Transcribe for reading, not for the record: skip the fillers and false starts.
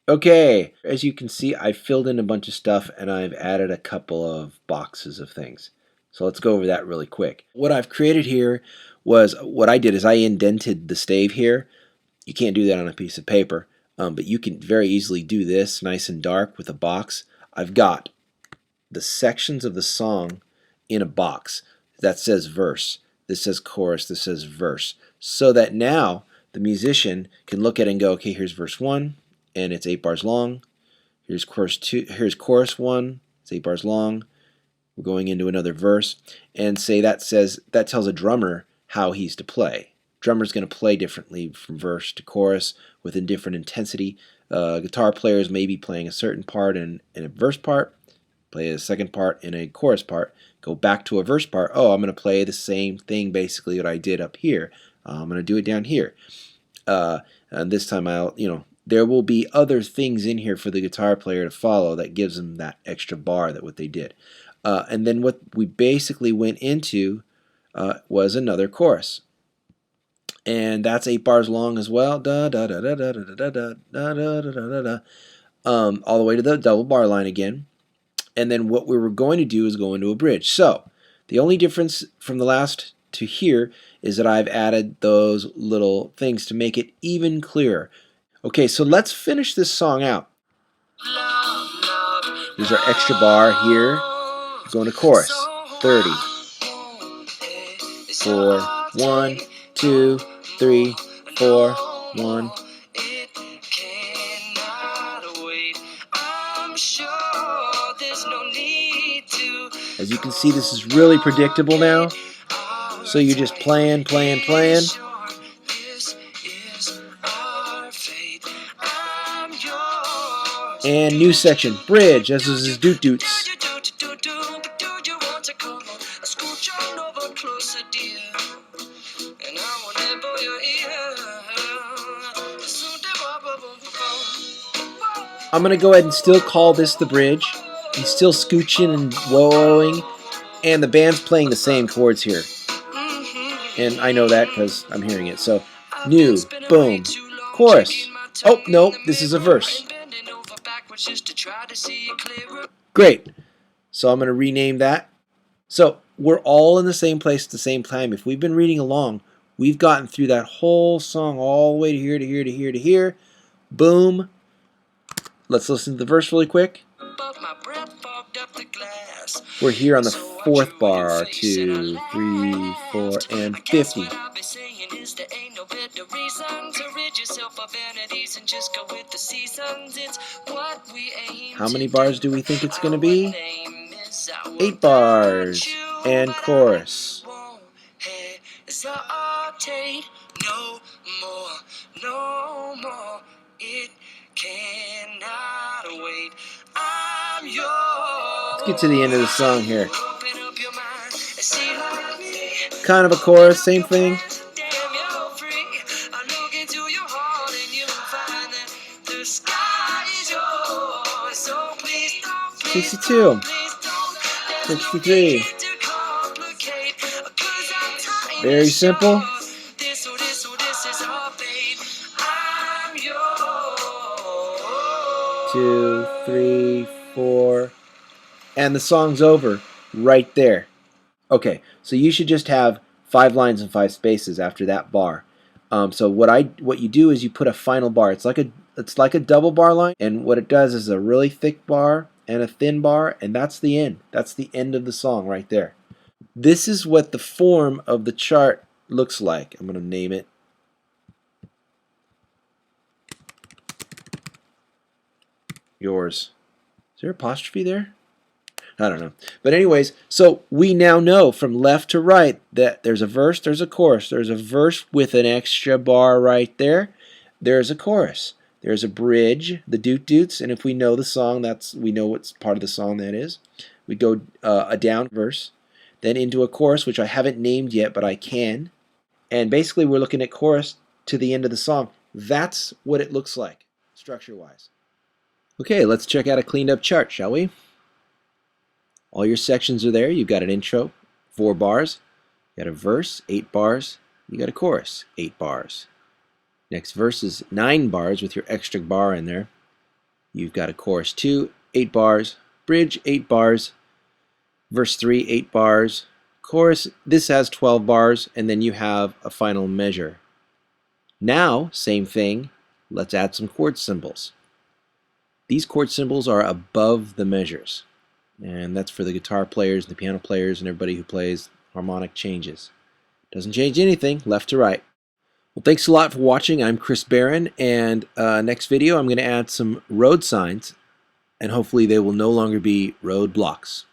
Okay, as you can see, I filled in a bunch of stuff and I've added a couple of boxes of things. So let's go over that really quick. What I've created here was, what I did is I indented the stave here. You can't do that on a piece of paper, but you can very easily do this nice and dark with a box. I've got the sections of the song in a box. That says verse, this says chorus, this says verse. So that now the musician can look at it and go, okay, here's verse 1, and it's 8 bars long. Here's chorus 2, here's chorus 1, it's 8 bars long. We're going into another verse, and say that tells a drummer how he's to play. Drummer's going to play differently from verse to chorus with a different intensity. Guitar players may be playing a certain part in a verse part, play a second part in a chorus part, go back to a verse part. Oh, I'm going to play the same thing basically that I did up here. I'm going to do it down here. And this time there will be other things in here for the guitar player to follow that gives them that extra bar that what they did. And then what we basically went into was another chorus. And that's 8 bars long as well. Da da da da da da da da da da da da. All the way to the double bar line again. And then what we were going to do is go into a bridge. So the only difference from the last to here is that I've added those little things to make it even clearer. Okay, so let's finish this song out. There's our extra bar here. Going to chorus. 30. 4, 1, 2, 3, 4, 1. As you can see, this is really predictable now. So you're just playing. And new section, bridge, as is his doot doots. I'm going to go ahead and still call this the bridge. He's still scooching and whoaing, and the band's playing the same chords here. And I know that because I'm hearing it. So, new, boom, chorus. Oh, no, this is a verse. Great. So I'm going to rename that. So we're all in the same place at the same time. If we've been reading along, we've gotten through that whole song all the way to here, to here, to here, to here. Boom. Let's listen to the verse really quick. We're here on the 4th bar, 2, 3, 4, and 50. How many bars do we think it's going to be? 8 bars and chorus. No more, it cannot wait. I'm yours. Let's get to the end of the song here. Kind of a chorus, same thing. 62. 63. Very simple. 2, 3, 4, and the song's over right there. Okay, so you should just have 5 lines and 5 spaces after that bar. So what you do is you put a final bar. It's like a double bar line, and what it does is a really thick bar and a thin bar, and that's the end. That's the end of the song right there. This is what the form of the chart looks like. I'm going to name it. Yours. Is there apostrophe there? I don't know. But anyways, so we now know from left to right that there's a verse, there's a chorus. There's a verse with an extra bar right there. There's a chorus. There's a bridge, the doot doots, and if we know the song, we know what part of the song that is. We go a down verse, then into a chorus, which I haven't named yet, but I can. And basically we're looking at chorus to the end of the song. That's what it looks like, structure-wise. Okay, let's check out a cleaned up chart, shall we? All your sections are there. You've got an intro, 4 bars. You got a verse, 8 bars. You got a chorus, 8 bars. Next verse is 9 bars with your extra bar in there. You've got a chorus 2, 8 bars, bridge, 8 bars, verse 3, 8 bars, chorus, this has 12 bars, and then you have a final measure. Now, same thing, let's add some chord symbols. These chord symbols are above the measures, and that's for the guitar players, the piano players, and everybody who plays harmonic changes. Doesn't change anything, left to right. Well, thanks a lot for watching. I'm Chris Barron, and next video I'm going to add some road signs, and hopefully they will no longer be road blocks.